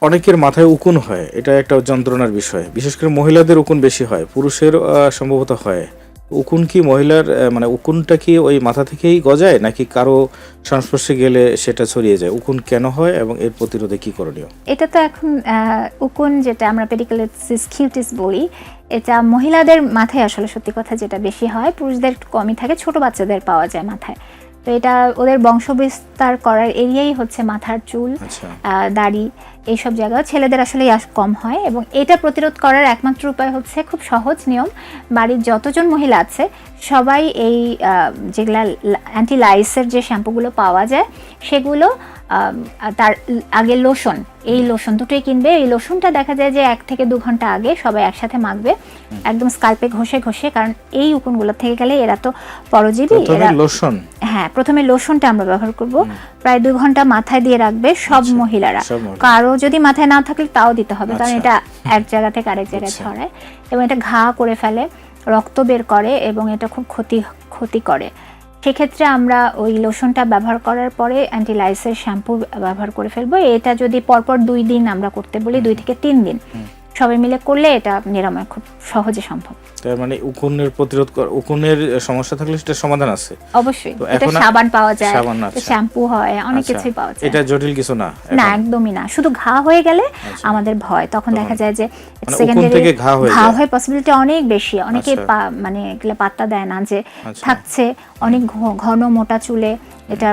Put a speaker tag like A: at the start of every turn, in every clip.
A: অনেকের মাথায় উকুন হয়, এটা একটা যন্ত্রণার বিষয়। বিশেষ করে মহিলাদের উকুন বেশি হয়, পুরুষের সম্ভবত হয়। উকুন কি মহিলার মানে উকুনটা কি ওই মাথা থেকেই গজায় নাকি কারো সংস্পর্শে গেলে সেটা ছড়িয়ে যায়? উকুন কেন হয় এবং এর প্রতিরোধে কি করণীয়?
B: এটা তো এখন উকুন যেটা আমরা পেডিকুলোসিস কিউটিস বলি, এটা মহিলাদের মাথায় আসলে সত্যি কথা যেটা বেশি হয়, পুরুষদের একটু কমই থাকে, ছোট বাচ্চাদের পাওয়া যায় মাথায়। তো এটা ওদের বংশবিস্তার করার এরিয়াই হচ্ছে মাথার চুল, দাড়ি, এইসব জায়গা। ছেলেদের আসলে কম হয় এবং এটা প্রতিরোধ করার একমাত্র উপায় হচ্ছে খুব সহজ নিয়ম। বাড়ির যতজন মহিলা আছে সবাই এই যেগুলা অ্যান্টি লাইসের যে শ্যাম্পুগুলো পাওয়া যায় সেগুলো তার আগে লোশন, এই লোশন দুটোই কিনবে। এই লোশনটা দেখা যায় যে 1 থেকে 2 ঘন্টা আগে সবাই একসাথে মাখবে, একদম স্কাল্পে ঘষে ঘষে, কারণ এই উকুনগুলো থেকে গেলে এরা তো পরজীবী। এরা
A: লোশন,
B: হ্যাঁ, প্রথমে লোশনটা আমরা ব্যবহার করব, প্রায় 2 ঘন্টা মাথায় দিয়ে রাখবে সব মহিলারা। কারো যদি মাথায় না থাকলে তাও দিতে হবে, কারণ এটা এক জায়গা থেকে আরেক জায়গায় ছড়ায় এবং এটা ঘা করে ফেলে, রক্ত বের করে এবং এটা খুব ক্ষতি করে। সেক্ষেত্রে আমরা ওই লোশনটা ব্যবহার করার পরে অ্যান্টিলাইসের শ্যাম্পু ব্যবহার করে ফেলবো। এটা যদি পরপর 2 দিন আমরা করতে বলি, 2 থেকে 3 দিন সবাই মিলে করলে এটা নিরাময় খুব সহজে সম্ভব।
A: তার মানে উকুনের প্রতিরোধ উকুনের সমস্যা থাকলে সেটা সমাধান আছে
B: অবশ্যই। এটা সাবান পাওয়া যায়, শ্যাম্পু হয়, অনেক কিছুই পাওয়া যায়।
A: এটা জটিল কিছু না?
B: না, একদমই না। শুধু ঘা হয়ে গেলে আমাদের ভয়, তখন দেখা যায় যে
A: সেকেন্ডারি
B: ঘা হয় পসিবিলিটি অনেক বেশি। অনেকে মানে এগুলো পাত্তা দেয় না যে থাকছে অনেক ঘন মোটা চুলে এটা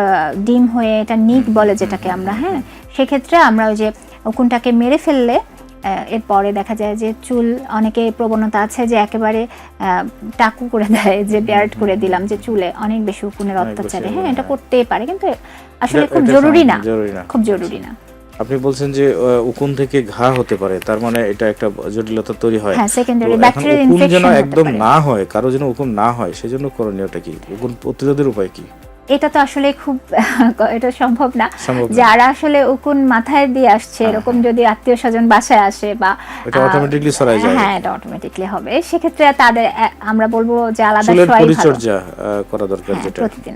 B: ডিম হয়ে, এটা নিক বলে যেটাকে আমরা, হ্যাঁ। সেক্ষেত্রে আমরা ওই যে উকুনটাকে মেরে ফেললে এরপরে দেখা যায় যে চুল, অনেকে প্রবণতা আছে যে একেবারে টাকু করে দেয়, যে বিয়ার্ড করে দিলাম, যে চুলে অনেক বেশি উকুনের অত্যাচারে। হ্যাঁ, এটা করতেই পারে, কিন্তু আসলে খুব জরুরি না, খুব জরুরি না।
A: আপনি বলছেন যে উকুন থেকে ঘা হতে পারে, তার মানে এটা একটা জটিলতা তৈরি হয়।
B: হ্যাঁ, সেকেন্ডারি ব্যাকটেরিয়াল ইনফেকশন
A: যেন একদম না হয়, কারো যেন উকুন না হয়, সেজন্য করণীয়টা কি? উকুন প্রতিরোধের উপায় কি?
B: এটা তো আসলে খুব এটা সম্ভব না। যারা আসলে উকুন মাথায় দিয়ে আসছে, এরকম যদি আত্মীয় স্বজন বাসায় আসে বা
A: এটা অটোমেটিক্যালি ছড়ায় যায়,
B: হ্যাঁ, এটা অটোমেটিক্যালি হবে। সেক্ষেত্রে তাদের আমরা বলবো যে আলাদা
A: পরিচর্যা করা দরকার, যেটা
B: প্রতিদিন।